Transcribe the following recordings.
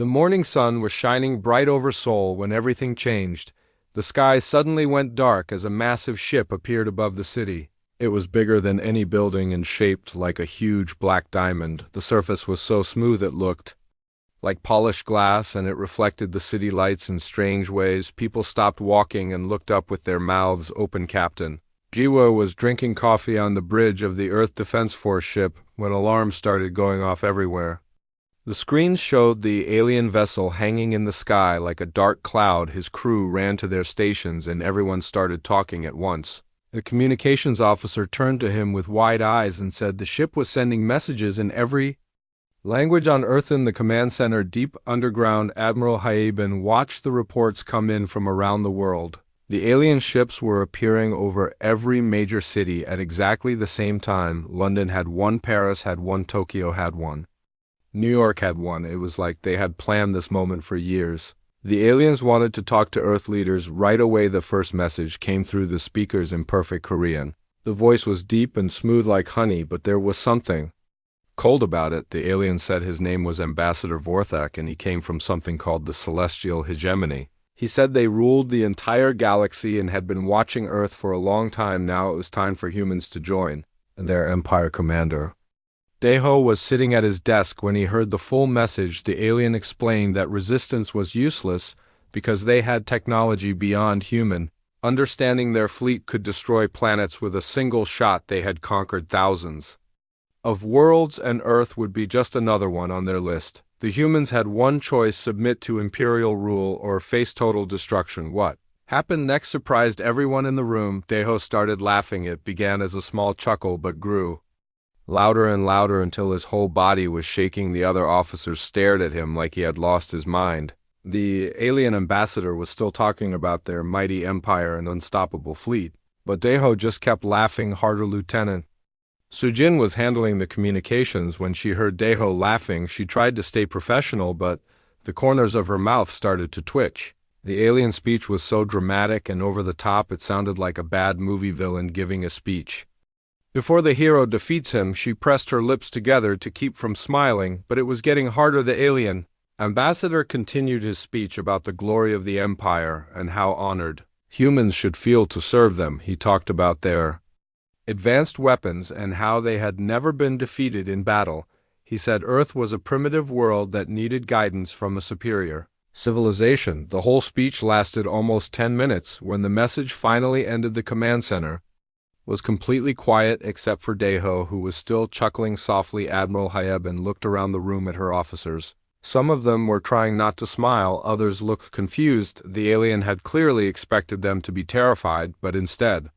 The morning sun was shining bright over Seoul when everything changed. The sky suddenly went dark as a massive ship appeared above the city. It was bigger than any building and shaped like a huge black diamond. The surface was so smooth it looked like polished glass, and it reflected the city lights in strange ways. People stopped walking and looked up with their mouths open. Captain Jiwo was drinking coffee on the bridge of the Earth Defense Force ship when alarms started going off everywhere. The screens showed the alien vessel hanging in the sky like a dark cloud. His crew ran to their stations and everyone started talking at once. The communications officer turned to him with wide eyes and said the ship was sending messages in every language on Earth. In the command center deep underground, Admiral Haeben watched the reports come in from around the world. The alien ships were appearing over every major city at exactly the same time. London had one, Paris had one, Tokyo had one, New York had one. It was like they had planned this moment for years. The aliens wanted to talk to Earth leaders right away. The first message came through the speakers in perfect Korean. The voice was deep and smooth like honey, but there was something cold about it. The alien said his name was Ambassador Vorthak and he came from something called the Celestial Hegemony. He said they ruled the entire galaxy and had been watching Earth for a long time. Now it was time for humans to join their Empire commander. Daeho was sitting at his desk when he heard the full message. The alien explained that resistance was useless because they had technology beyond human. Understanding their fleet could destroy planets with a single shot. They had conquered thousands of worlds and Earth would be just another one on their list. The humans had one choice: submit to imperial rule or face total destruction. What happened next surprised everyone in the room. Daeho started laughing. It began as a small chuckle but grew louder and louder until his whole body was shaking. The other officers stared at him like he had lost his mind. The alien ambassador was still talking about their mighty empire and unstoppable fleet, but Daeho just kept laughing harder. Lieutenant Sujin was handling the communications. When she heard Daeho laughing, she tried to stay professional, but the corners of her mouth started to twitch. The alien speech was so dramatic and over the top it sounded like a bad movie villain giving a speech before the hero defeats him. She pressed her lips together to keep from smiling, but it was getting harder. The alien ambassador continued his speech about the glory of the Empire and how honored humans should feel to serve them. He talked about their advanced weapons and how they had never been defeated in battle. He said Earth was a primitive world that needed guidance from a superior civilization. The whole speech lasted almost 10 minutes. When the message finally ended, the command center was completely quiet except for Daeho, who was still chuckling softly. Admiral Haeben looked around the room at her officers. Some of them were trying not to smile, others looked confused. The alien had clearly expected them to be terrified, but instead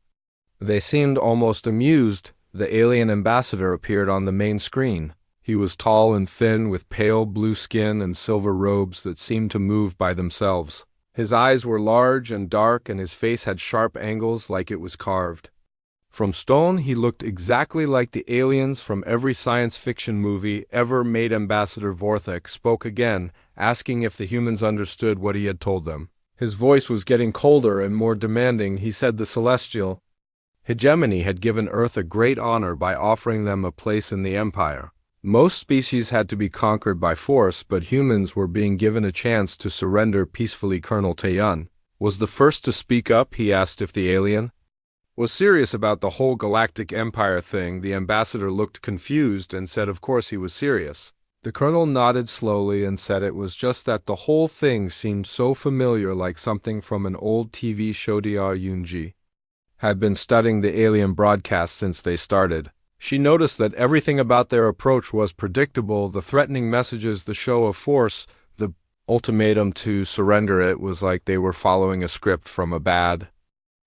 they seemed almost amused. The alien ambassador appeared on the main screen. He was tall and thin, with pale blue skin and silver robes that seemed to move by themselves. His eyes were large and dark, and his face had sharp angles like it was carved from stone. He looked exactly like the aliens from every science fiction movie ever made. Ambassador Vorthak spoke again, asking if the humans understood what he had told them. His voice was getting colder and more demanding. He said the Celestial Hegemony had given Earth a great honor by offering them a place in the Empire. Most species had to be conquered by force, but humans were being given a chance to surrender peacefully. Colonel Taeyun was the first to speak up. He asked if the alien was serious about the whole galactic empire thing. The ambassador looked confused and said of course he was serious. The colonel nodded slowly and said it was just that the whole thing seemed so familiar, like something from an old TV show. Dr. Yoonji had been studying the alien broadcast since they started. She noticed that everything about their approach was predictable: the threatening messages, the show of force, the ultimatum to surrender. It was like they were following a script from a bad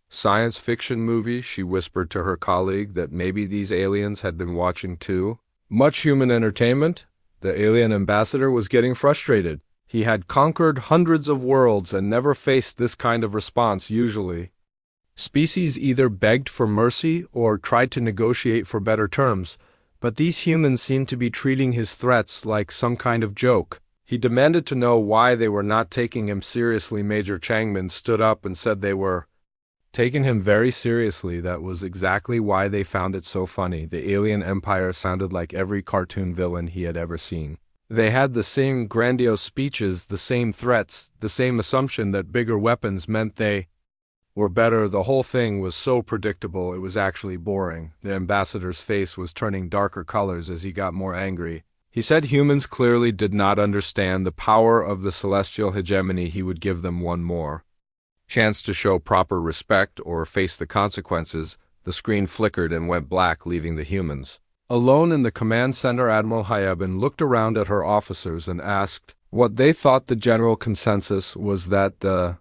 science fiction movie. She whispered to her colleague that maybe these aliens had been watching too much human entertainment. The alien ambassador was getting frustrated. He had conquered hundreds of worlds and never faced this kind of response. Usually, species either begged for mercy or tried to negotiate for better terms, but these humans seemed to be treating his threats like some kind of joke. He demanded to know why they were not taking him seriously. Major Changmin stood up and said they were taking him very seriously. That was exactly why they found it so funny. The alien empire sounded like every cartoon villain he had ever seen. They had the same grandiose speeches, the same threats, the same assumption that bigger weapons meant they were better. The whole thing was so predictable it was actually boring. The ambassador's face was turning darker colors as he got more angry. He said humans clearly did not understand the power of the celestial hegemony. He would give them one more chance to show proper respect or face the consequences. The screen flickered and went black, leaving the humans alone in the command center. Admiral Hayabin looked around at her officers and asked what they thought. The general consensus was that the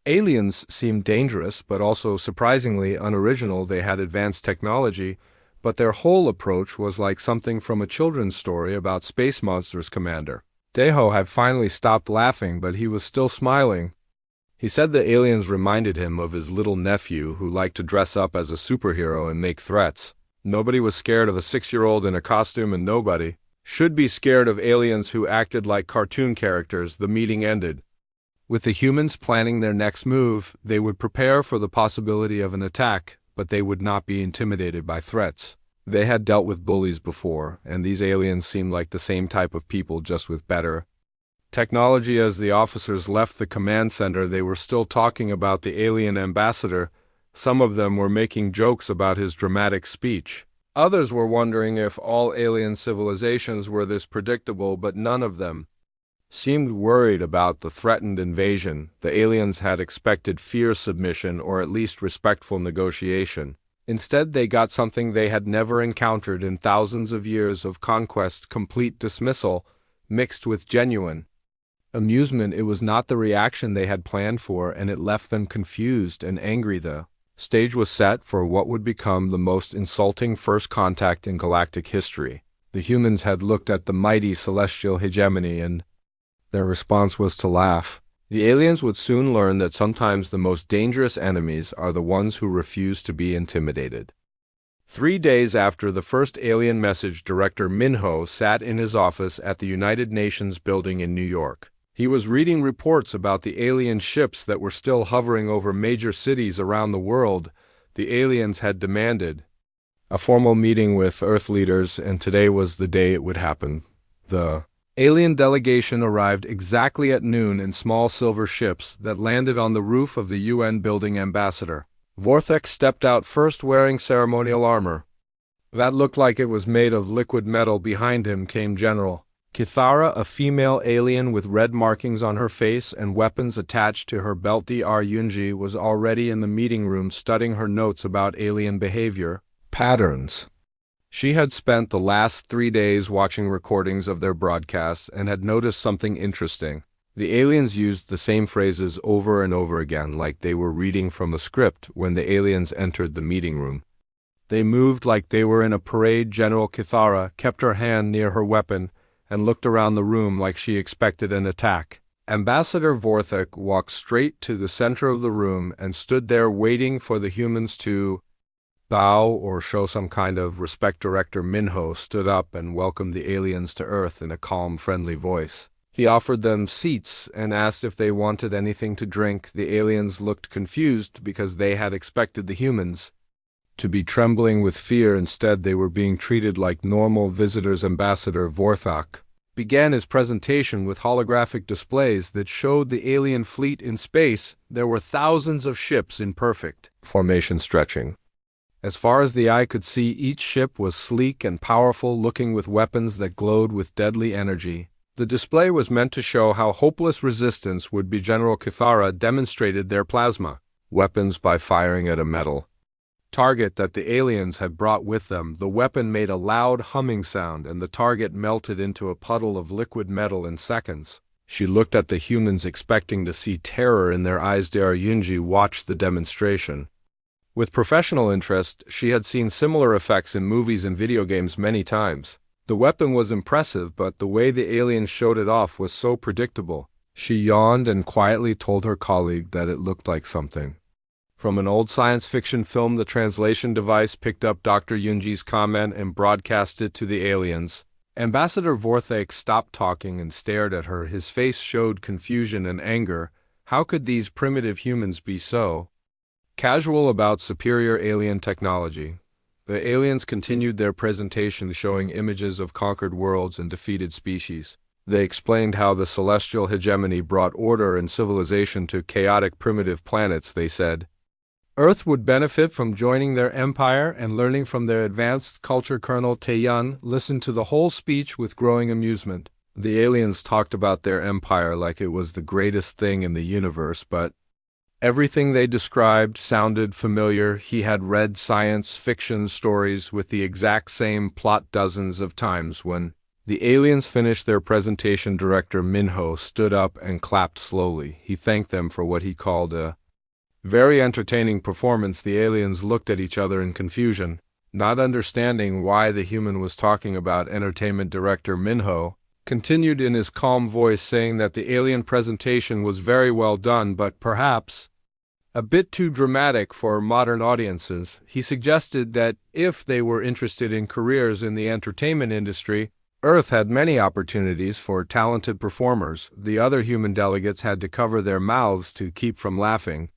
aliens seemed dangerous, but also surprisingly unoriginal. They had advanced technology, but their whole approach was like something from a children's story about space monsters. Commander Deho had finally stopped laughing, but he was still smiling. He said the aliens reminded him of his little nephew who liked to dress up as a superhero and make threats. Nobody was scared of a 6-year-old in a costume, and nobody should be scared of aliens who acted like cartoon characters. The meeting ended with the humans planning their next move. They would prepare for the possibility of an attack, but they would not be intimidated by threats. They had dealt with bullies before, and these aliens seemed like the same type of people, just with better technology. As the officers left the command center, they were still talking about the alien ambassador. Some of them were making jokes about his dramatic speech. Others were wondering if all alien civilizations were this predictable, but none of them seemed worried about the threatened invasion. The aliens had expected fierce submission or at least respectful negotiation. Instead, they got something they had never encountered in thousands of years of conquest: complete dismissal, mixed with genuine amusement. It was not the reaction they had planned for, and it left them confused and angry. The stage was set for what would become the most insulting first contact in galactic history. The humans had looked at the mighty celestial hegemony, and their response was to laugh. The aliens would soon learn that sometimes the most dangerous enemies are the ones who refuse to be intimidated. 3 days after the first alien message, Director Minho sat in his office at the United Nations building in New York. He was reading reports about the alien ships that were still hovering over major cities around the world. The aliens had demanded a formal meeting with Earth leaders, and today was the day it would happen. The alien delegation arrived exactly at noon in small silver ships that landed on the roof of the UN building. Ambassador Vorthek stepped out first, wearing ceremonial armor that looked like it was made of liquid metal. Behind him came General Kithara, a female alien with red markings on her face and weapons attached to her belt. Dr. Yunji was already in the meeting room studying her notes about alien behavior patterns. She had spent the last 3 days watching recordings of their broadcasts and had noticed something interesting. The aliens used the same phrases over and over again, like they were reading from a script. When the aliens entered the meeting room, they moved like they were in a parade. General Kithara kept her hand near her weapon and looked around the room like she expected an attack. Ambassador Vorthek walked straight to the center of the room and stood there waiting for the humans to bow or show some kind of respect. Director Minho stood up and welcomed the aliens to Earth in a calm, friendly voice. He offered them seats and asked if they wanted anything to drink. The aliens looked confused because they had expected the humans to be trembling with fear. Instead, they were being treated like normal visitors. Ambassador Vorthek began his presentation with holographic displays that showed the alien fleet in space. There were thousands of ships in perfect formation, stretching as far as the eye could see. Each ship was sleek and powerful, looking with weapons that glowed with deadly energy. The display was meant to show how hopeless resistance would be. General Kithara demonstrated their plasma weapons by firing at a metal target that the aliens had brought with them. The weapon made a loud humming sound, and the target melted into a puddle of liquid metal in seconds. She looked at the humans, expecting to see terror in their eyes. Dr. Yunji watched the demonstration with professional interest. She had seen similar effects in movies and video games many times. The weapon was impressive, but the way the aliens showed it off was so predictable. She yawned and quietly told her colleague that it looked like something from an old science fiction film. The translation device picked up Dr. Yunji's comment and broadcast it to the aliens. Ambassador Vorthek stopped talking and stared at her. His face showed confusion and anger. How could these primitive humans be so casual about superior alien technology? The aliens continued their presentation showing images of conquered worlds and defeated species. They explained how the celestial hegemony brought order and civilization to chaotic primitive planets, they said. Earth would benefit from joining their empire and learning from their advanced culture. Colonel Taeyun listened to the whole speech with growing amusement. The aliens talked about their empire like it was the greatest thing in the universe, but everything they described sounded familiar. He had read science fiction stories with the exact same plot dozens of times. When the aliens finished their presentation, Director Minho stood up and clapped slowly. He thanked them for what he called a very entertaining performance. The aliens looked at each other in confusion, not understanding why the human was talking about entertainment. Director Minho continued in his calm voice, saying that the alien presentation was very well done, but perhaps a bit too dramatic for modern audiences. He suggested that if they were interested in careers in the entertainment industry, Earth had many opportunities for talented performers. The other human delegates had to cover their mouths to keep from laughing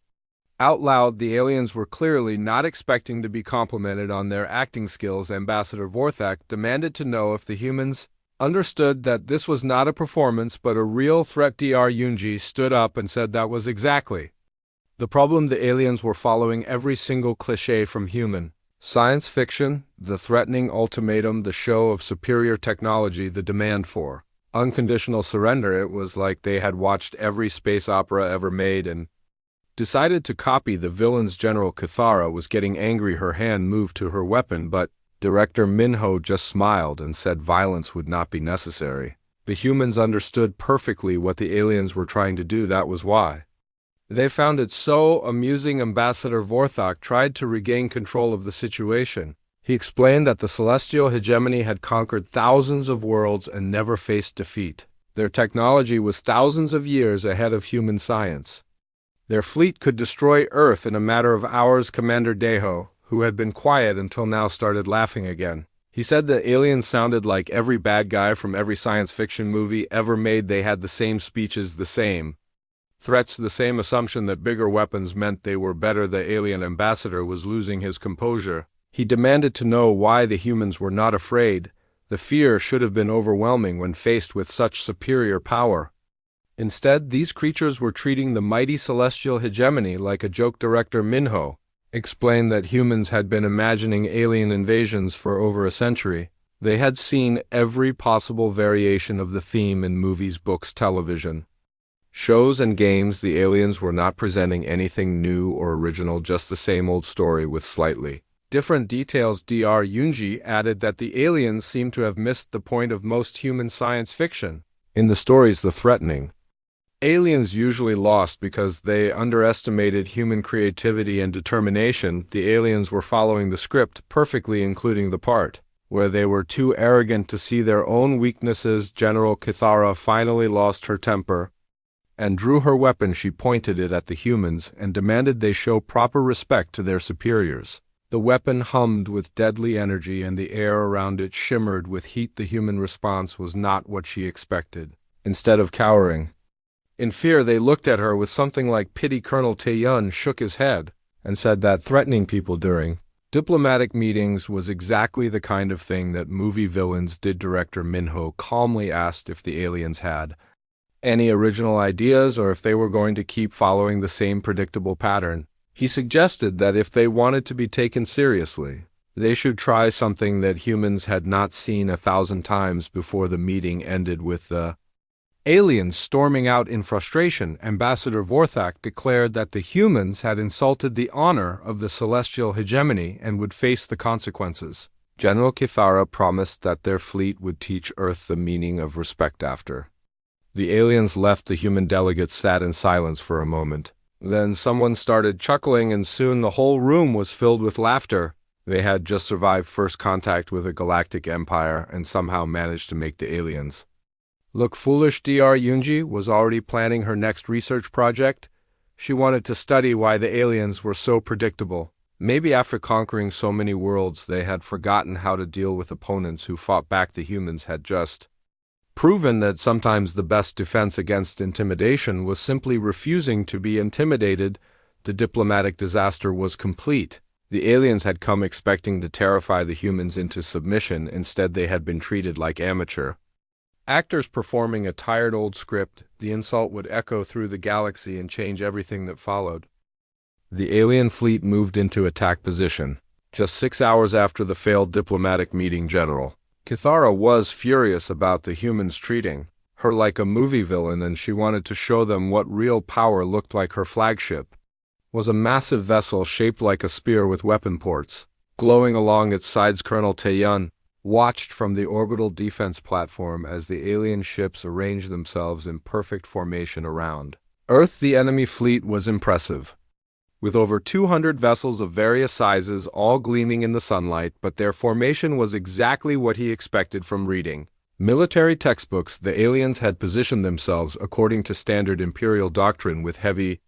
out loud. The aliens were clearly not expecting to be complimented on their acting skills. Ambassador Vorthak demanded to know if the humans understood that this was not a performance but a real threat. Dr. Yunji stood up and said that was exactly the problem. The aliens were following every single cliché from human science fiction: the threatening ultimatum, the show of superior technology, the demand for unconditional surrender. It was like they had watched every space opera ever made and decided to copy the villains. General Cathara was getting angry. Her hand moved to her weapon, but Director Minho just smiled and said violence would not be necessary. The humans understood perfectly what the aliens were trying to do. That was why they found it so amusing. Ambassador Vorthak tried to regain control of the situation. He explained that the celestial hegemony had conquered thousands of worlds and never faced defeat. Their technology was thousands of years ahead of human science. Their fleet could destroy Earth in a matter of hours. Commander Deho, who had been quiet until now, started laughing again. He said the aliens sounded like every bad guy from every science fiction movie ever made. They had the same speeches, the same threats, the same assumption that bigger weapons meant they were better. The alien ambassador was losing his composure. He demanded to know why the humans were not afraid. The fear should have been overwhelming when faced with such superior power. Instead, these creatures were treating the mighty celestial hegemony like a joke. Director Minho explained that humans had been imagining alien invasions for over a century. They had seen every possible variation of the theme in movies, books, television shows, and games. The aliens were not presenting anything new or original, just the same old story with slightly different details. Dr. Yunji added that the aliens seemed to have missed the point of most human science fiction. In the stories, the threatening aliens usually lost because they underestimated human creativity and determination. The aliens were following the script perfectly, including the part where they were too arrogant to see their own weaknesses. General Cathara finally lost her temper and drew her weapon. She pointed it at the humans and demanded they show proper respect to their superiors. The weapon hummed with deadly energy and the air around it shimmered with heat. The human response was not what she expected. Instead of cowering in fear, they looked at her with something like pity. Colonel Taeyun shook his head and said that threatening people during diplomatic meetings was exactly the kind of thing that movie villains did. Director Minho calmly asked if the aliens had any original ideas or if they were going to keep following the same predictable pattern. He suggested that if they wanted to be taken seriously, they should try something that humans had not seen 1,000 times before. The meeting ended with the aliens storming out in frustration. Ambassador Vorthak declared that the humans had insulted the honor of the celestial hegemony and would face the consequences. General Cathara promised that their fleet would teach Earth the meaning of respect. After the aliens left, the human delegates sat in silence for a moment. Then someone started chuckling, and soon the whole room was filled with laughter. They had just survived first contact with a galactic empire and somehow managed to make the aliens look foolish. Dr. Yunji was already planning her next research project. She wanted to study why the aliens were so predictable. Maybe after conquering so many worlds, they had forgotten how to deal with opponents who fought back. The humans had just proven that sometimes the best defense against intimidation was simply refusing to be intimidated. The diplomatic disaster was complete. The aliens had come expecting to terrify the humans into submission. Instead, they had been treated like amateur actors performing a tired old script. The insult would echo through the galaxy and change everything that followed. The alien fleet moved into attack position. Just 6 hours after the failed diplomatic meeting, General Kithara was furious about the humans treating her like a movie villain, and she wanted to show them what real power looked like. Her flagship was a massive vessel shaped like a spear with weapon ports glowing along its sides. Colonel Taeyun watched from the orbital defense platform as the alien ships arranged themselves in perfect formation around Earth. The enemy fleet was impressive, with over 200 vessels of various sizes all gleaming in the sunlight, but their formation was exactly what he expected from reading military textbooks. The aliens had positioned themselves according to standard Imperial doctrine, with heavy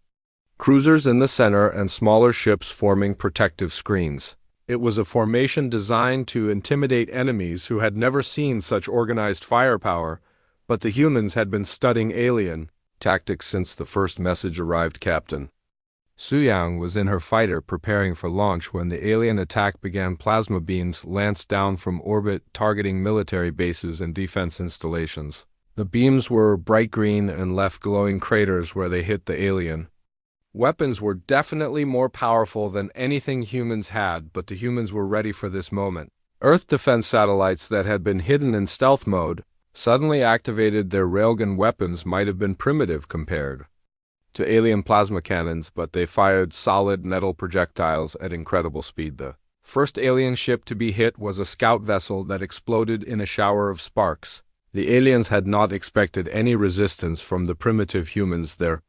cruisers in the center and smaller ships forming protective screens. It was a formation designed to intimidate enemies who had never seen such organized firepower, but the humans had been studying alien tactics since the first message arrived. Captain Suyang was in her fighter preparing for launch when the alien attack began. Plasma beams lanced down from orbit, targeting military bases and defense installations. The beams were bright green and left glowing craters where they hit the alien. Weapons were definitely more powerful than anything humans had, but the humans were ready for this moment. Earth defense satellites that had been hidden in stealth mode suddenly activated. Their railgun weapons might have been primitive compared to alien plasma cannons, but they fired solid metal projectiles at incredible speed. The first alien ship to be hit was a scout vessel that exploded in a shower of sparks. The aliens had not expected any resistance from the primitive humans. Their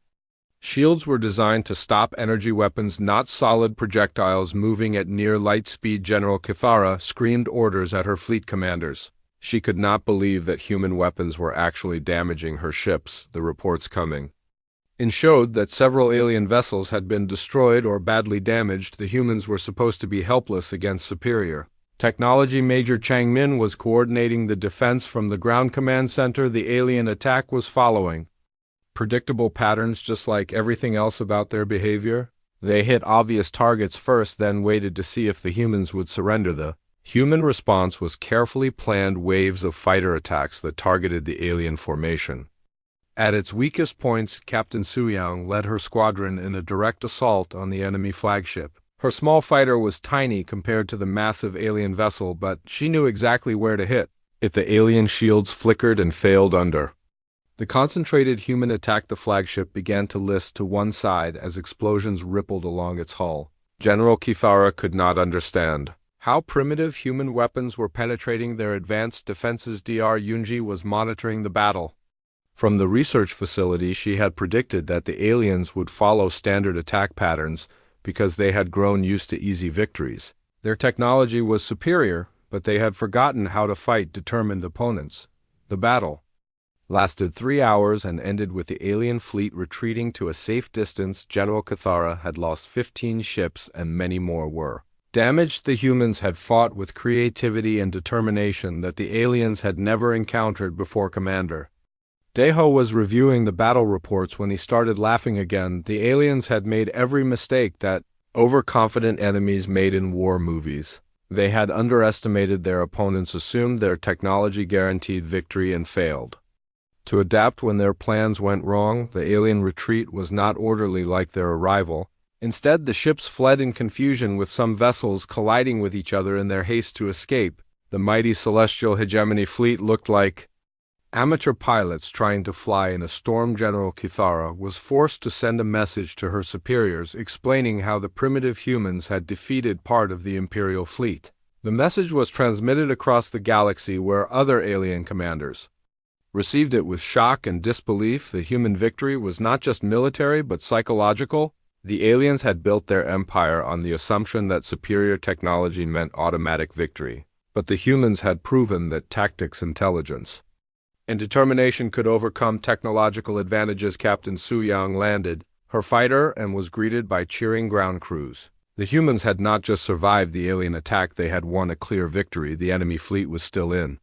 shields were designed to stop energy weapons, not solid projectiles moving at near light speed. General Kithara screamed orders at her fleet commanders. She could not believe that human weapons were actually damaging her ships. The reports coming in showed that several alien vessels had been destroyed or badly damaged. The humans were supposed to be helpless against superior technology. Major Changmin was coordinating the defense from the ground command center. The alien attack was following predictable patterns, just like everything else about their behavior. They hit obvious targets first, then waited to see if the humans would surrender. The human response was carefully planned waves of fighter attacks that targeted the alien formation. At its weakest points, Captain Suyang led her squadron in a direct assault on the enemy flagship. Her small fighter was tiny compared to the massive alien vessel, but she knew exactly where to hit. If the alien shields flickered and failed under the concentrated human attack, the flagship began to list to one side as explosions rippled along its hull. General Kithara could not understand how primitive human weapons were penetrating their advanced defenses. Dr. Yunji was monitoring the battle from the research facility. She had predicted that the aliens would follow standard attack patterns because they had grown used to easy victories. Their technology was superior, but they had forgotten how to fight determined opponents. The battle lasted 3 hours and ended with the alien fleet retreating to a safe distance. General Kithara had lost 15 ships and many more were damaged. The humans had fought with creativity and determination that the aliens had never encountered before. Commander Deho was reviewing the battle reports when he started laughing again. The aliens had made every mistake that overconfident enemies made in war movies. They had underestimated their opponents, assumed their technology guaranteed victory, and failed to adapt when their plans went wrong. The alien retreat was not orderly like their arrival. Instead, the ships fled in confusion, with some vessels colliding with each other in their haste to escape. The mighty celestial hegemony fleet looked like amateur pilots trying to fly in a storm. General Kithara was forced to send a message to her superiors explaining how the primitive humans had defeated part of the Imperial fleet. The message was transmitted across the galaxy, where other alien commanders received it with shock and disbelief. The human victory was not just military but psychological. The aliens had built their empire on the assumption that superior technology meant automatic victory, but the humans had proven that tactics, intelligence, and determination could overcome technological advantages. Captain Suyang landed her fighter and was greeted by cheering ground crews. The humans had not just survived the alien attack, they had won a clear victory. The enemy fleet was still in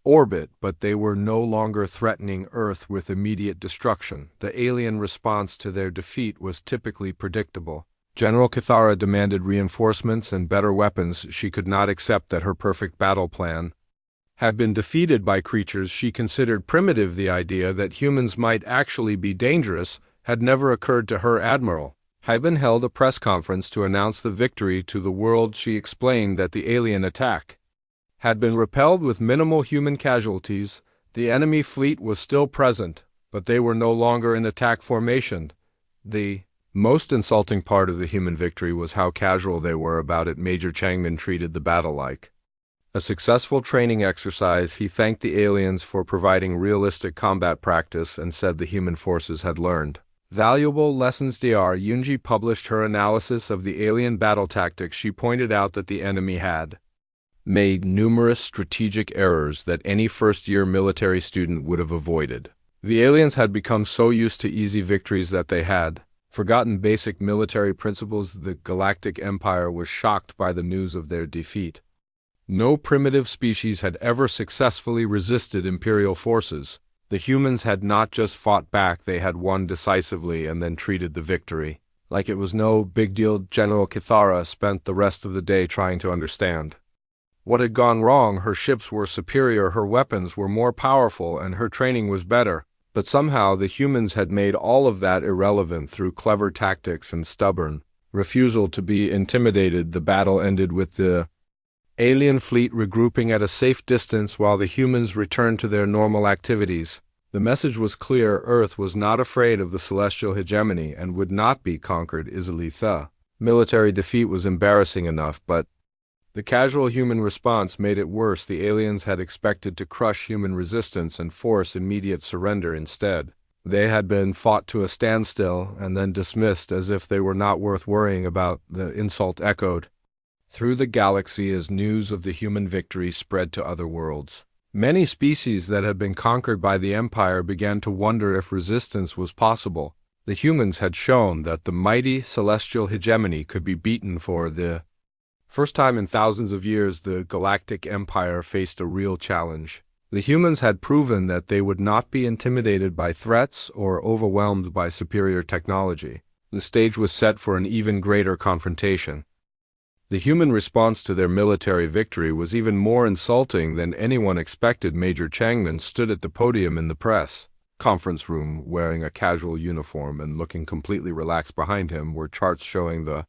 orbit, but they were no longer threatening Earth with immediate destruction. The alien response to their defeat was typically predictable. General Kithara demanded reinforcements and better weapons. She could not accept that her perfect battle plan had been defeated by creatures she considered primitive. The idea that humans might actually be dangerous had never occurred to her. Admiral Hyben held a press conference to announce the victory to the world. She explained that the alien attack had been repelled with minimal human casualties. The enemy fleet was still present, but they were no longer in attack formation. The most insulting part of the human victory was how casual they were about it. Major Changmin treated the battle like a successful training exercise. He thanked the aliens for providing realistic combat practice and said the human forces had learned valuable lessons. Dr. Yunji published her analysis of the alien battle tactics. She pointed out that the enemy had made numerous strategic errors that any first-year military student would have avoided. The aliens had become so used to easy victories that they had forgotten basic military principles. The Galactic Empire was shocked by the news of their defeat. No primitive species had ever successfully resisted Imperial forces. The humans had not just fought back, they had won decisively and then treated the victory like it was no big deal. General Kithara spent the rest of the day trying to understand what had gone wrong. Her ships were superior, her weapons were more powerful, and her training was better. But somehow the humans had made all of that irrelevant through clever tactics and stubborn refusal to be intimidated. The battle ended with the alien fleet regrouping at a safe distance while the humans returned to their normal activities. The message was clear: Earth was not afraid of the celestial hegemony and would not be conquered easily. The military defeat was embarrassing enough, but the casual human response made it worse. The aliens had expected to crush human resistance and force immediate surrender. Instead, they had been fought to a standstill and then dismissed as if they were not worth worrying about. The insult echoed through the galaxy as news of the human victory spread to other worlds. Many species that had been conquered by the Empire began to wonder if resistance was possible. The humans had shown that the mighty celestial hegemony could be beaten. For the first time in thousands of years, the Galactic Empire faced a real challenge. The humans had proven that they would not be intimidated by threats or overwhelmed by superior technology. The stage was set for an even greater confrontation. The human response to their military victory was even more insulting than anyone expected. Major Changmin stood at the podium in the press conference room, wearing a casual uniform and looking completely relaxed. Behind him were charts showing the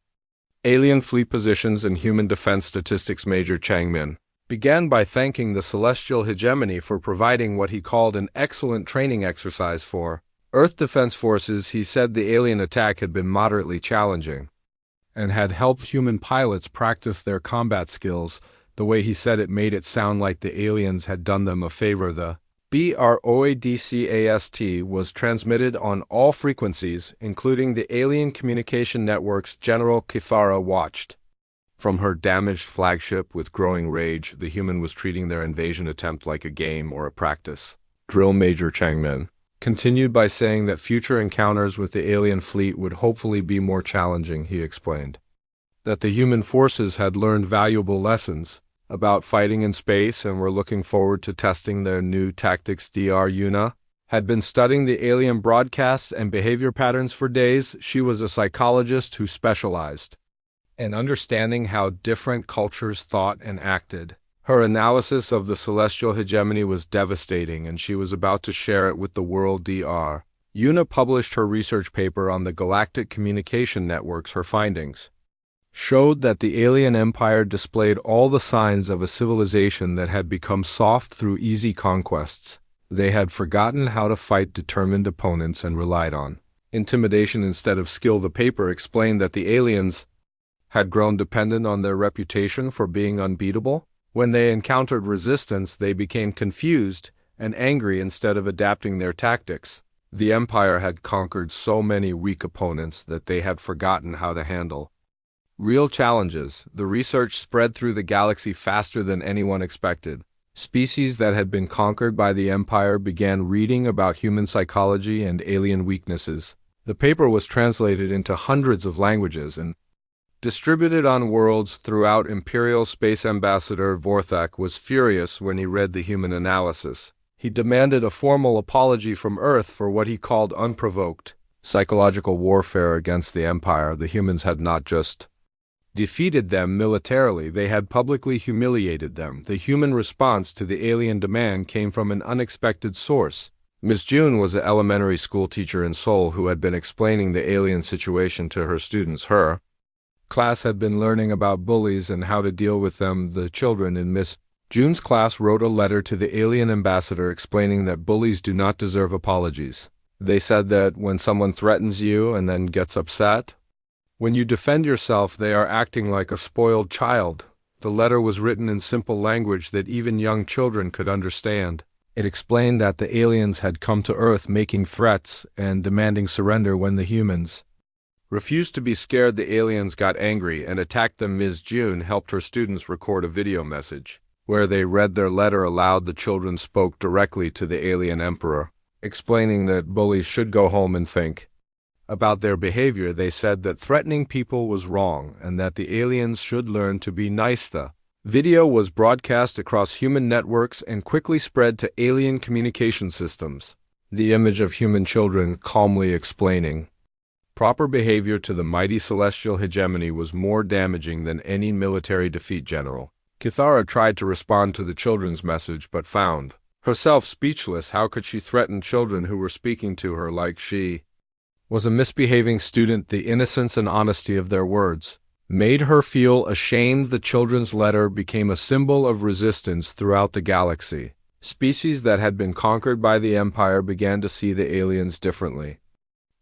alien fleet positions and human defense statistics. Major Changmin began by thanking the celestial hegemony for providing what he called an excellent training exercise for Earth Defense Forces. He said the alien attack had been moderately challenging and had helped human pilots practice their combat skills. The way he said it made it sound like the aliens had done them a favor. The BROADCAST was transmitted on all frequencies, including the alien communication networks. General Kithara watched from her damaged flagship with growing rage. The human was treating their invasion attempt like a game or a practice drill. Major Changmin continued by saying that future encounters with the alien fleet would hopefully be more challenging. He explained that the human forces had learned valuable lessons about fighting in space and were looking forward to testing their new tactics. Dr. Yuna had been studying the alien broadcasts and behavior patterns for days. She was a psychologist who specialized in understanding how different cultures thought and acted. Her analysis of the celestial hegemony was devastating, and she was about to share it with the world. Dr. Yuna published her research paper on the galactic communication networks. Her findings showed that the alien empire displayed all the signs of a civilization that had become soft through easy conquests. They had forgotten how to fight determined opponents and relied on intimidation instead of skill. The paper explained that the aliens had grown dependent on their reputation for being unbeatable. When they encountered resistance, they became confused and angry instead of adapting their tactics. The Empire had conquered so many weak opponents that they had forgotten how to handle real challenges. The research spread through the galaxy faster than anyone expected. Species that had been conquered by the Empire began reading about human psychology and alien weaknesses. The paper was translated into hundreds of languages and distributed on worlds throughout. Imperial Space Ambassador Vorthak was furious when he read the human analysis. He demanded a formal apology from Earth for what he called unprovoked psychological warfare against the Empire. The humans had not just defeated them militarily, they had publicly humiliated them. The human response to the alien demand came from an unexpected source. Miss June was an elementary school teacher in Seoul who had been explaining the alien situation to her students. Her class had been learning about bullies and how to deal with them. The children in Miss June's class wrote a letter to the alien ambassador explaining that bullies do not deserve apologies. They said that when someone threatens you and then gets upset, when you defend yourself, they are acting like a spoiled child. The letter was written in simple language that even young children could understand. It explained that the aliens had come to Earth making threats and demanding surrender when the humans refused to be scared. The aliens got angry and attacked them. Ms. June helped her students record a video message where they read their letter aloud. The children spoke directly to the alien emperor, explaining that bullies should go home and think about their behavior. They said that threatening people was wrong and that the aliens should learn to be nice. The video was broadcast across human networks and quickly spread to alien communication systems. The image of human children calmly explaining proper behavior to the mighty celestial hegemony was more damaging than any military defeat. General Kithara tried to respond to the children's message but found herself speechless. How could she threaten children who were speaking to her like she was a misbehaving student? The innocence and honesty of their words made her feel ashamed. The children's letter became a symbol of resistance throughout the galaxy. Species that had been conquered by the Empire began to see the aliens differently.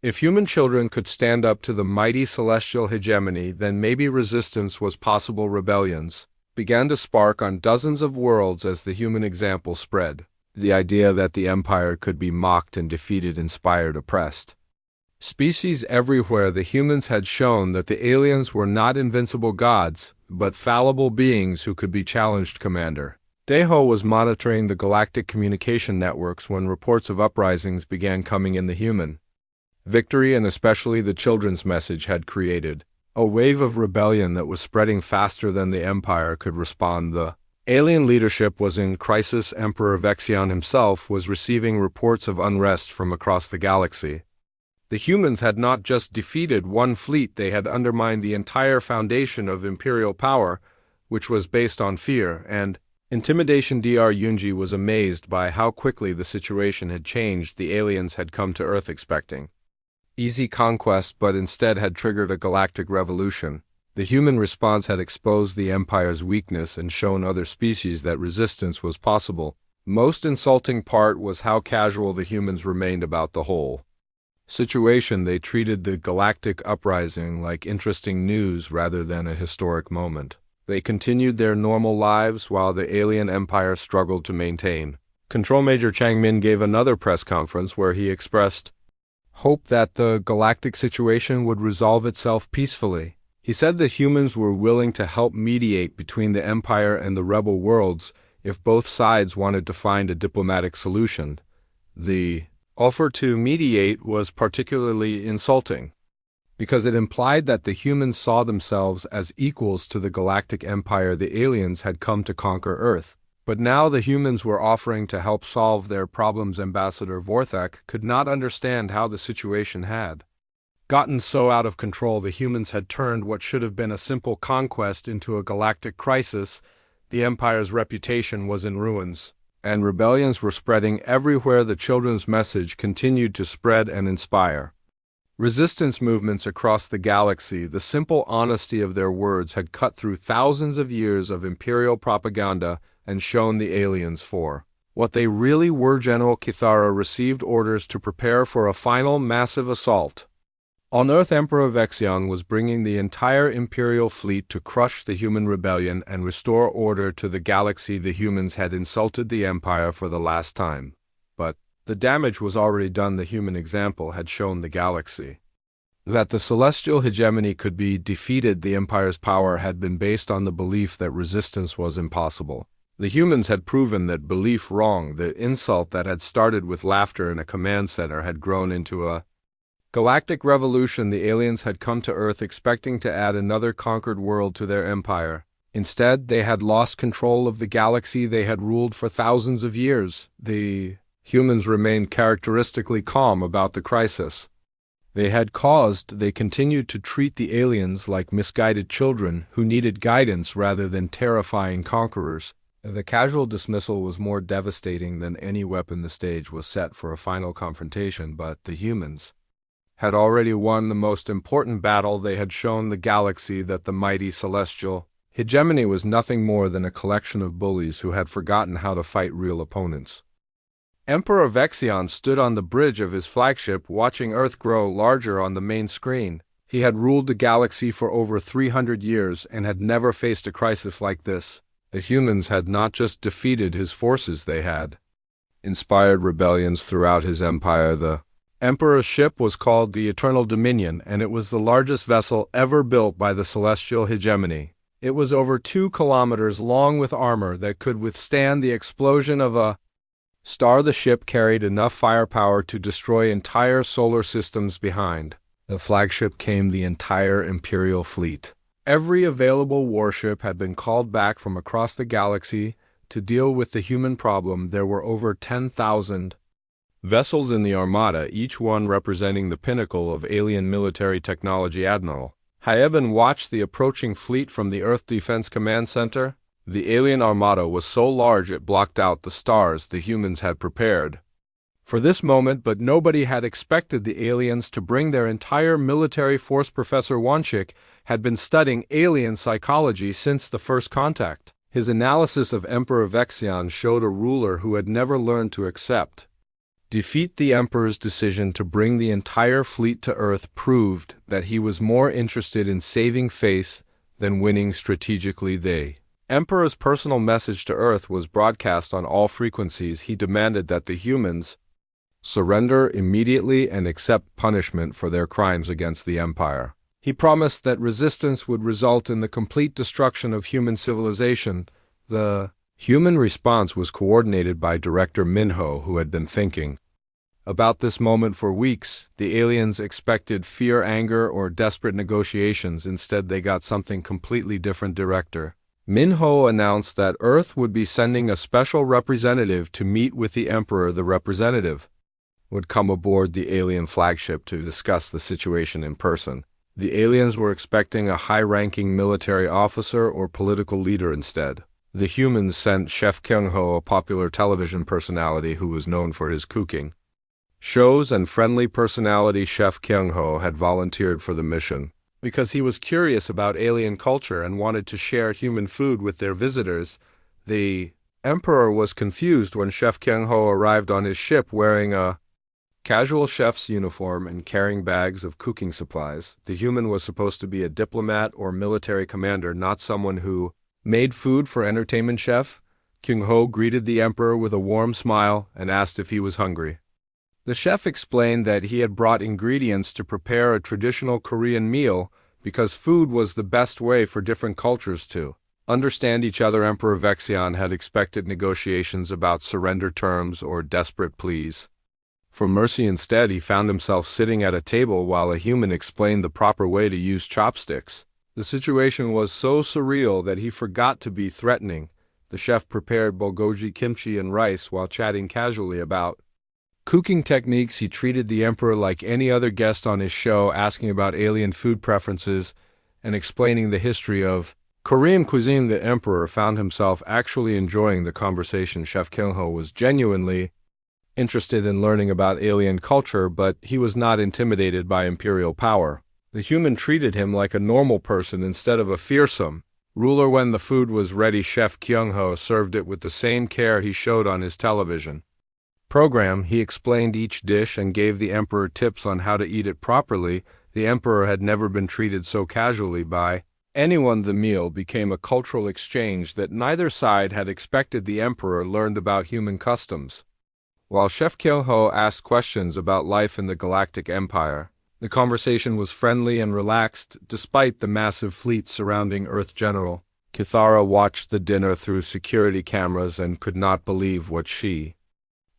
If human children could stand up to the mighty celestial hegemony, then maybe resistance was possible. Rebellions began to spark on dozens of worlds as the human example spread. The idea that the Empire could be mocked and defeated inspired oppressed species everywhere. The humans had shown that the aliens were not invincible gods, but fallible beings who could be challenged. Commander Daeho was monitoring the galactic communication networks when reports of uprisings began coming in. The human victory, and especially the children's message, had created a wave of rebellion that was spreading faster than the Empire could respond. The alien leadership was in crisis. Emperor Vexion himself was receiving reports of unrest from across the galaxy. The humans had not just defeated one fleet, they had undermined the entire foundation of imperial power, which was based on fear and intimidation. Dr. Yunji was amazed by how quickly the situation had changed. The aliens had come to Earth expecting easy conquest, but instead had triggered a galactic revolution. The human response had exposed the Empire's weakness and shown other species that resistance was possible. Most insulting part was how casual the humans remained about the whole situation. They treated the galactic uprising like interesting news rather than a historic moment. They continued their normal lives while the alien empire struggled to maintain control. Major Changmin gave another press conference where he expressed hope that the galactic situation would resolve itself peacefully. He said that humans were willing to help mediate between the Empire and the rebel worlds if both sides wanted to find a diplomatic solution. The offer to mediate was particularly insulting because it implied that the humans saw themselves as equals to the galactic empire. The aliens had come to conquer Earth, but now the humans were offering to help solve their problems. Ambassador Vorthak could not understand how the situation had gotten so out of control. The humans had turned what should have been a simple conquest into a galactic crisis. The Empire's reputation was in ruins, and rebellions were spreading everywhere. The children's message continued to spread and inspire resistance movements across the galaxy. The simple honesty of their words had cut through thousands of years of imperial propaganda and shown the aliens for what they really were. General Kithara received orders to prepare for a final massive assault on Earth. Emperor Vexion was bringing the entire imperial fleet to crush the human rebellion and restore order to the galaxy. The humans had insulted the Empire for the last time, but the damage was already done. The human example had shown the galaxy that the celestial hegemony could be defeated. The Empire's power had been based on the belief that resistance was impossible. The humans had proven that belief wrong. The insult that had started with laughter in a command center had grown into a galactic revolution. The aliens had come to Earth expecting to add another conquered world to their empire. Instead, they had lost control of the galaxy they had ruled for thousands of years. The humans remained characteristically calm about the crisis. they continued to treat the aliens like misguided children who needed guidance rather than terrifying conquerors. The casual dismissal was more devastating than any weapon. The stage was set for a final confrontation, but the humans had already won the most important battle. They had shown the galaxy that the mighty celestial hegemony was nothing more than a collection of bullies who had forgotten how to fight real opponents. Emperor Vexion stood on the bridge of his flagship, watching Earth grow larger on the main screen. He had ruled the galaxy for over 300 years and had never faced a crisis like this. The humans had not just defeated his forces, they had inspired rebellions throughout his empire. The Emperor's ship was called the Eternal Dominion, and it was the largest vessel ever built by the celestial hegemony. It was over 2 kilometers long with armor that could withstand the explosion of a star. The ship carried enough firepower to destroy entire solar systems behind. The flagship came the entire Imperial fleet. Every available warship had been called back from across the galaxy to deal with the human problem. There were over 10,000 vessels in the Armada, each one representing the pinnacle of alien military technology. Admiral Haeben watched the approaching fleet from the Earth Defense Command Center. The alien armada was so large it blocked out the stars the humans had prepared for this moment, but nobody had expected the aliens to bring their entire military force. Professor Wanchik had been studying alien psychology since the first contact. His analysis of Emperor Vexion showed a ruler who had never learned to accept defeat. The Emperor's decision to bring the entire fleet to Earth proved that he was more interested in saving face than winning strategically. The Emperor's personal message to Earth was broadcast on all frequencies. He demanded that the humans surrender immediately and accept punishment for their crimes against the Empire. He promised that resistance would result in the complete destruction of human civilization. The human response was coordinated by Director Minho, who had been thinking about this moment for weeks. The aliens expected fear, anger, or desperate negotiations. Instead, they got something completely different. Director Minho announced that Earth would be sending a special representative to meet with the Emperor. The representative would come aboard the alien flagship to discuss the situation in person. The aliens were expecting a high-ranking military officer or political leader instead. The humans sent Chef Kyung-ho, a popular television personality who was known for his cooking shows and friendly personality. Chef Kyung-ho had volunteered for the mission because he was curious about alien culture and wanted to share human food with their visitors. The Emperor was confused when Chef Kyung-ho arrived on his ship wearing a casual chef's uniform and carrying bags of cooking supplies. The human was supposed to be a diplomat or military commander, not someone who made food for entertainment. Chef Kyung-ho greeted the Emperor with a warm smile and asked if he was hungry. The chef explained that he had brought ingredients to prepare a traditional Korean meal because food was the best way for different cultures to understand each other. Emperor Vexion had expected negotiations about surrender terms or desperate pleas for mercy. Instead, he found himself sitting at a table while a human explained the proper way to use chopsticks. The situation was so surreal that he forgot to be threatening. The chef prepared bulgogi kimchi and rice while chatting casually about cooking techniques. He treated the Emperor like any other guest on his show, asking about alien food preferences and explaining the history of Korean cuisine. The Emperor found himself actually enjoying the conversation. Chef Kyung-ho was genuinely interested in learning about alien culture, but he was not intimidated by imperial power. The human treated him like a normal person instead of a fearsome ruler. When the food was ready, Chef Kyung-ho served it with the same care he showed on his television program. He explained each dish and gave the Emperor tips on how to eat it properly. The Emperor had never been treated so casually by anyone. The meal became a cultural exchange that neither side had expected. The Emperor learned about human customs, while Chef Kyung-ho asked questions about life in the Galactic Empire. The conversation was friendly and relaxed, despite the massive fleet surrounding Earth. General Kithara watched the dinner through security cameras and could not believe what she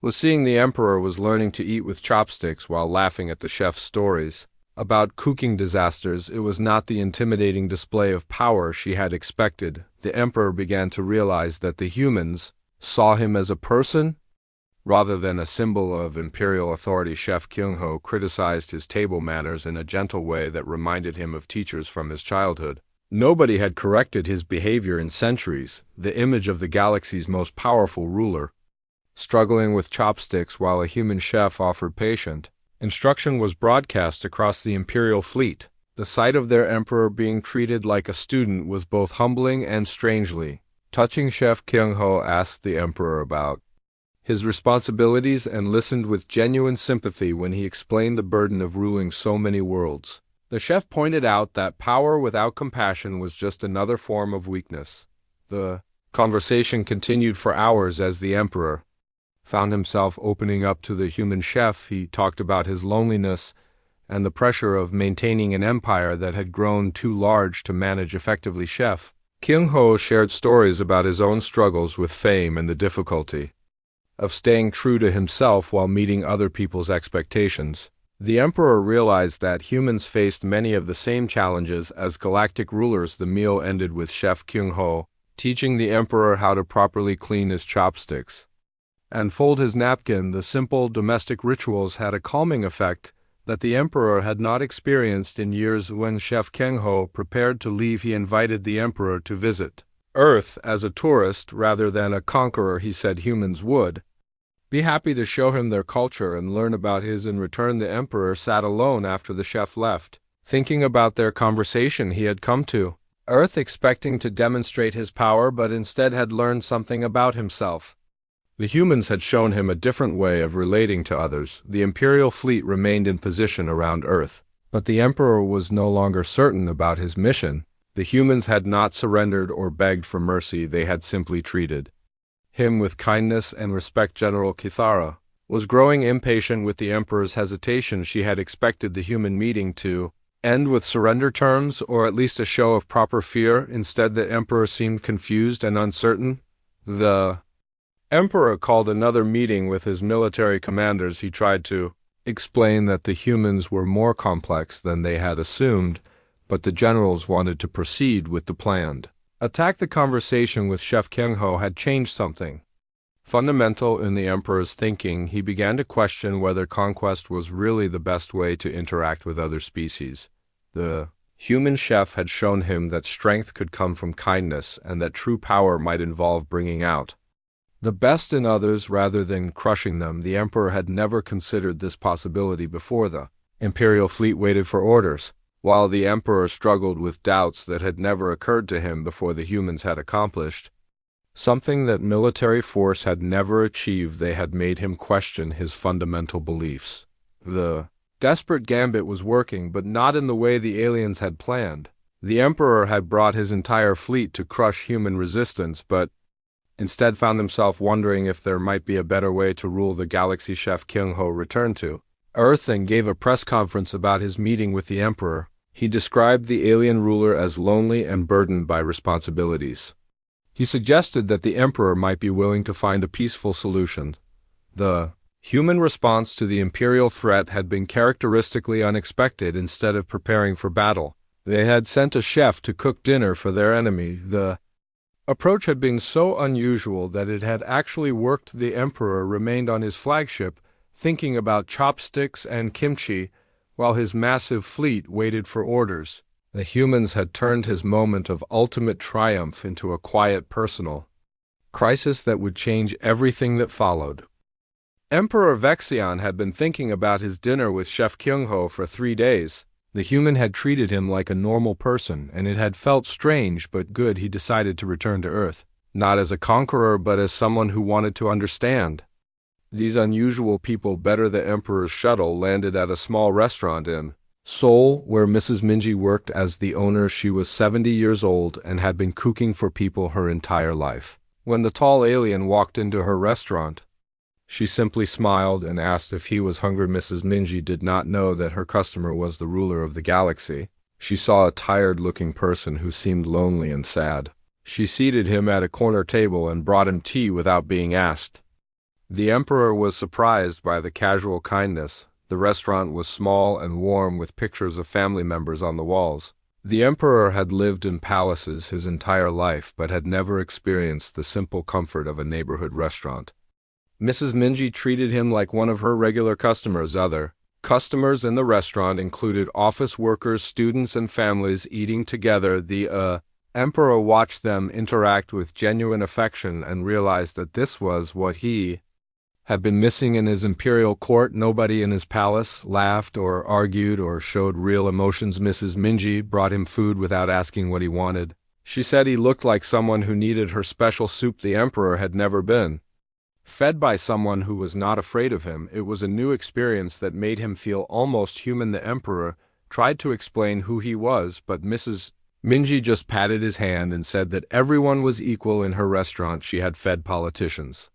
was seeing. The Emperor was learning to eat with chopsticks while laughing at the chef's stories about cooking disasters. It was not the intimidating display of power she had expected. The Emperor began to realize that the humans saw him as a person Rather than a symbol of imperial authority, Chef Kyung-ho criticized his table manners in a gentle way that reminded him of teachers from his childhood. Nobody had corrected his behavior in centuries, the image of the galaxy's most powerful ruler. Struggling with chopsticks while a human chef offered patient instruction was broadcast across the imperial fleet. The sight of their emperor being treated like a student was both humbling and strangely touching. Chef Kyung-ho asked the emperor about his responsibilities and listened with genuine sympathy when he explained the burden of ruling so many worlds. The chef pointed out that power without compassion was just another form of weakness. The conversation continued for hours as the emperor found himself opening up to the human chef. He talked about his loneliness and the pressure of maintaining an empire that had grown too large to manage effectively. Chef Kyung-ho shared stories about his own struggles with fame and the difficulty of staying true to himself while meeting other people's expectations. The emperor realized that humans faced many of the same challenges as galactic rulers. The meal ended with Chef Kyung-ho teaching the emperor how to properly clean his chopsticks and fold his napkin. The simple domestic rituals had a calming effect that the emperor had not experienced in years. When Chef Kyung-ho prepared to leave, he invited the emperor to visit Earth as a tourist rather than a conqueror. He said humans would be happy to show him their culture and learn about his. In return, the emperor sat alone after the chef left, thinking about their conversation. He had come to Earth expecting to demonstrate his power, but instead had learned something about himself. The humans had shown him a different way of relating to others. The imperial fleet remained in position around Earth, but the emperor was no longer certain about his mission. The humans had not surrendered or begged for mercy. They had simply treated him with kindness and respect. General Kithara was growing impatient with the emperor's hesitation. She had expected the human meeting to end with surrender terms or at least a show of proper fear. Instead, the emperor seemed confused and uncertain. The emperor called another meeting with his military commanders. He tried to explain that the humans were more complex than they had assumed, but the generals wanted to proceed with the planned attack. The conversation with Chef Kyung-ho had changed something fundamental in the emperor's thinking. He began to question whether conquest was really the best way to interact with other species. The human chef had shown him that strength could come from kindness and that true power might involve bringing out the best in others rather than crushing them. The emperor had never considered this possibility before. The imperial fleet waited for orders, while the emperor struggled with doubts that had never occurred to him before. The humans had accomplished something that military force had never achieved. They had made him question his fundamental beliefs. The desperate gambit was working, but not in the way the aliens had planned. The emperor had brought his entire fleet to crush human resistance, but instead found himself wondering if there might be a better way to rule the galaxy. Chef Kyung-ho returned to Earth and gave a press conference about his meeting with the emperor. He described the alien ruler as lonely and burdened by responsibilities. He suggested that the emperor might be willing to find a peaceful solution. The human response to the imperial threat had been characteristically unexpected. Instead of preparing for battle, they had sent a chef to cook dinner for their enemy. The approach had been so unusual that it had actually worked. The emperor remained on his flagship, thinking about chopsticks and kimchi, while his massive fleet waited for orders. The humans had turned his moment of ultimate triumph into a quiet personal crisis that would change everything that followed. Emperor Vexion had been thinking about his dinner with Chef Kyung-ho for 3 days. The human had treated him like a normal person, and it had felt strange but good. He decided to return to Earth, not as a conqueror but as someone who wanted to understand these unusual people better. The emperor's shuttle landed at a small restaurant in Seoul, where Mrs. Minji worked as the owner. She was 70 years old and had been cooking for people her entire life. When the tall alien walked into her restaurant, she simply smiled and asked if he was hungry. Mrs. Minji did not know that her customer was the ruler of the galaxy. She saw a tired-looking person who seemed lonely and sad. She seated him at a corner table and brought him tea without being asked. The emperor was surprised by the casual kindness. The restaurant was small and warm with pictures of family members on the walls. The emperor had lived in palaces his entire life but had never experienced the simple comfort of a neighborhood restaurant. Mrs. Minji treated him like one of her regular customers. Other customers in the restaurant included office workers, students, and families eating together. The emperor watched them interact with genuine affection and realized that this was what he had been missing in his imperial court. Nobody in his palace laughed or argued or showed real emotions. Mrs. Minji brought him food without asking what he wanted. She said he looked like someone who needed her special soup. The emperor had never been fed by someone who was not afraid of him. It was a new experience that made him feel almost human. The emperor tried to explain who he was, but Mrs. Minji just patted his hand and said that everyone was equal in her restaurant. She had fed politicians,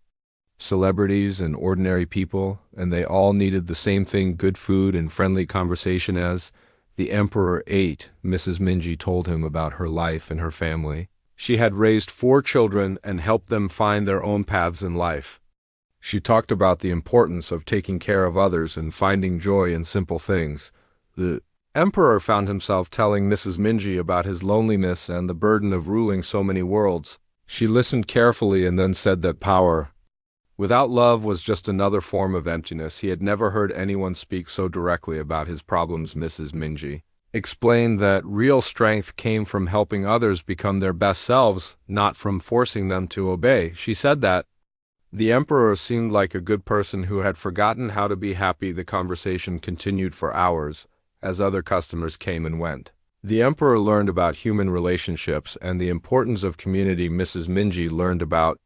celebrities, and ordinary people, and they all needed the same thing: good food and friendly conversation. As the emperor ate, Mrs. Minji told him about her life and her family. She had raised 4 children and helped them find their own paths in life. She talked about the importance of taking care of others and finding joy in simple things. The emperor found himself telling Mrs. Minji about his loneliness and the burden of ruling so many worlds. She listened carefully and then said that power without love was just another form of emptiness. He had never heard anyone speak so directly about his problems. Mrs. Minji explained that real strength came from helping others become their best selves, not from forcing them to obey. She said that the emperor seemed like a good person who had forgotten how to be happy. The conversation continued for hours as other customers came and went. The emperor learned about human relationships and the importance of community. Mrs. Minji learned about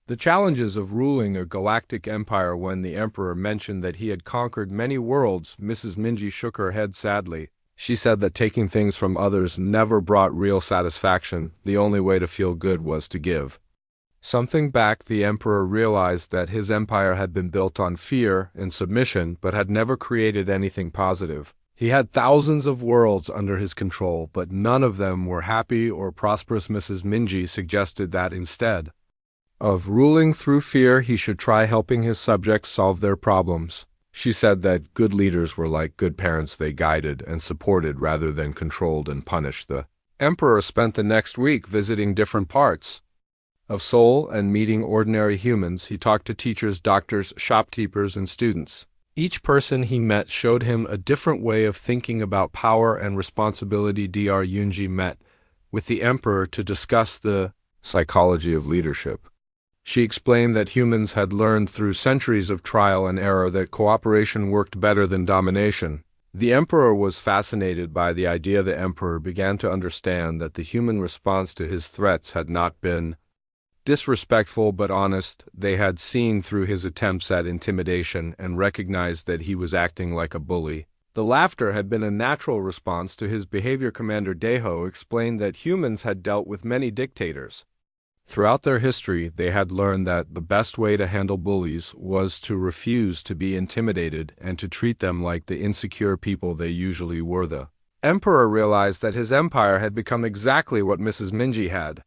the challenges of ruling a galactic empire. When the emperor mentioned that he had conquered many worlds, Mrs. Minji shook her head sadly. She said that taking things from others never brought real satisfaction. The only way to feel good was to give something back. The emperor realized that his empire had been built on fear and submission, but had never created anything positive. He had thousands of worlds under his control, but none of them were happy or prosperous. Mrs. Minji suggested that instead of ruling through fear, he should try helping his subjects solve their problems. She said that good leaders were like good parents. They guided and supported rather than controlled and punished. The emperor spent the next week visiting different parts of Seoul and meeting ordinary humans. He talked to teachers, doctors, shopkeepers, and students. Each person he met showed him a different way of thinking about power and responsibility. Dr. Yunji met with the emperor to discuss the psychology of leadership. She explained that humans had learned through centuries of trial and error that cooperation worked better than domination. The emperor was fascinated by the idea. The emperor began to understand that the human response to his threats had not been disrespectful but honest. They had seen through his attempts at intimidation and recognized that he was acting like a bully. The laughter had been a natural response to his behavior. Commander Daeho explained that humans had dealt with many dictators throughout their history. They had learned that the best way to handle bullies was to refuse to be intimidated and to treat them like the insecure people they usually were. The emperor realized that his empire had become exactly what Mrs. Minji had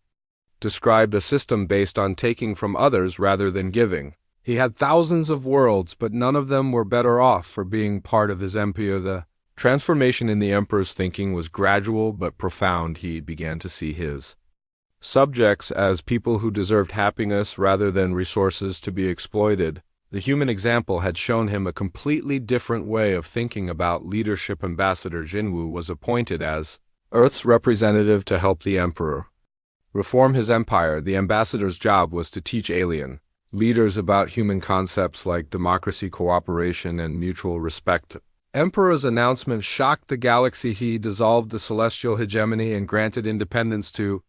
described: a system based on taking from others rather than giving. He had thousands of worlds, but none of them were better off for being part of his empire. The transformation in the emperor's thinking was gradual but profound. He began to see his subjects as people who deserved happiness rather than resources to be exploited. The human example had shown him a completely different way of thinking about leadership. Ambassador Jinwoo was appointed as Earth's representative to help the emperor reform his empire. The ambassador's job was to teach alien leaders about human concepts like democracy, cooperation, and mutual respect. Emperor's announcement shocked the galaxy. He dissolved the celestial hegemony and granted independence to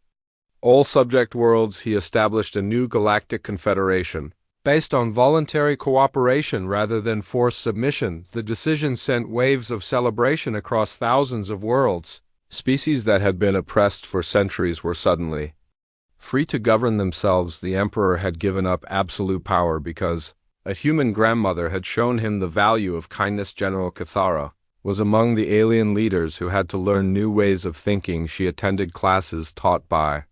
all subject worlds. He established a new galactic confederation based on voluntary cooperation rather than forced submission. The decision sent waves of celebration across thousands of worlds. Species that had been oppressed for centuries were suddenly free to govern themselves. The emperor had given up absolute power because a human grandmother had shown him the value of kindness. General Cathara was among the alien leaders who had to learn new ways of thinking. She attended classes taught by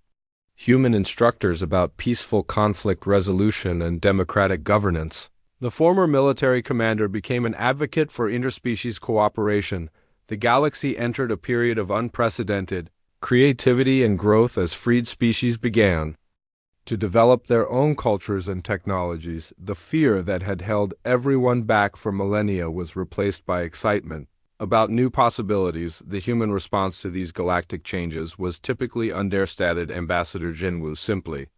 human instructors about peaceful conflict resolution and democratic governance. The former military commander became an advocate for interspecies cooperation. The galaxy entered a period of unprecedented creativity and growth as freed species began to develop their own cultures and technologies. The fear that had held everyone back for millennia was replaced by excitement about new possibilities. The human response to these galactic changes was typically understated. Ambassador Jinwu simply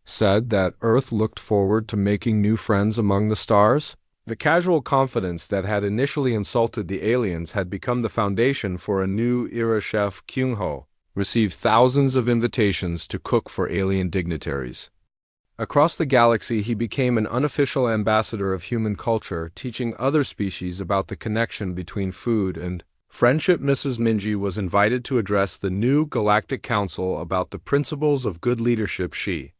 said that Earth looked forward to making new friends among the stars. The casual confidence that had initially insulted the aliens had become the foundation for a new era. Chef Kyung-ho received thousands of invitations to cook for alien dignitaries. Across the galaxy, he became an unofficial ambassador of human culture, teaching other species about the connection between food and friendship. Mrs. Minji was invited to address the new Galactic Council about the principles of good leadership. She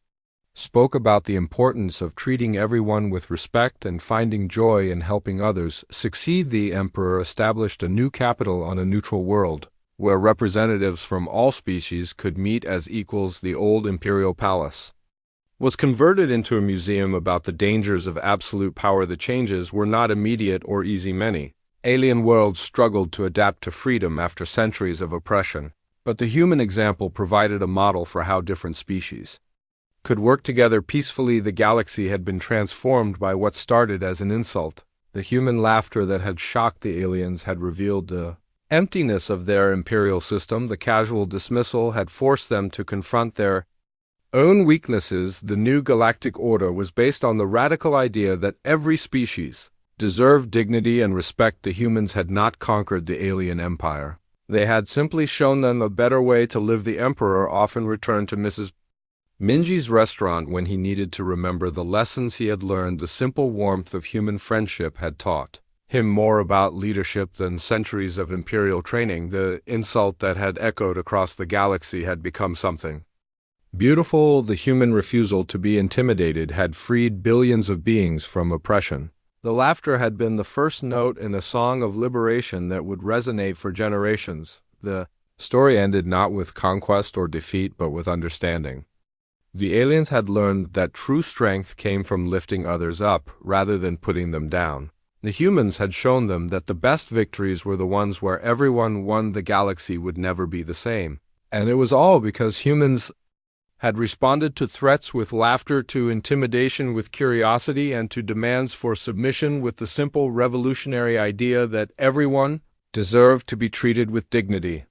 spoke about the importance of treating everyone with respect and finding joy in helping others succeed. The emperor established a new capital on a neutral world, where representatives from all species could meet as equals. The old imperial palace was converted into a museum about the dangers of absolute power. The changes were not immediate or easy. Many alien worlds struggled to adapt to freedom after centuries of oppression, but the human example provided a model for how different species could work together peacefully. The galaxy had been transformed by what started as an insult. The human laughter that had shocked the aliens had revealed the emptiness of their imperial system. The casual dismissal had forced them to confront their own weaknesses. The new galactic order was based on the radical idea that every species deserved dignity and respect. The humans had not conquered the alien empire. They had simply shown them a better way to live. The emperor often returned to Mrs. Minji's restaurant when he needed to remember the lessons he had learned. The simple warmth of human friendship had taught him more about leadership than centuries of imperial training. The insult that had echoed across the galaxy had become something beautiful. The human refusal to be intimidated had freed billions of beings from oppression. The laughter had been the first note in a song of liberation that would resonate for generations. The story ended not with conquest or defeat, but with understanding. The aliens had learned that true strength came from lifting others up rather than putting them down. The humans had shown them that the best victories were the ones where everyone won. The galaxy would never be the same. And it was all because humans had responded to threats with laughter, to intimidation with curiosity, and to demands for submission with the simple revolutionary idea that everyone deserved to be treated with dignity.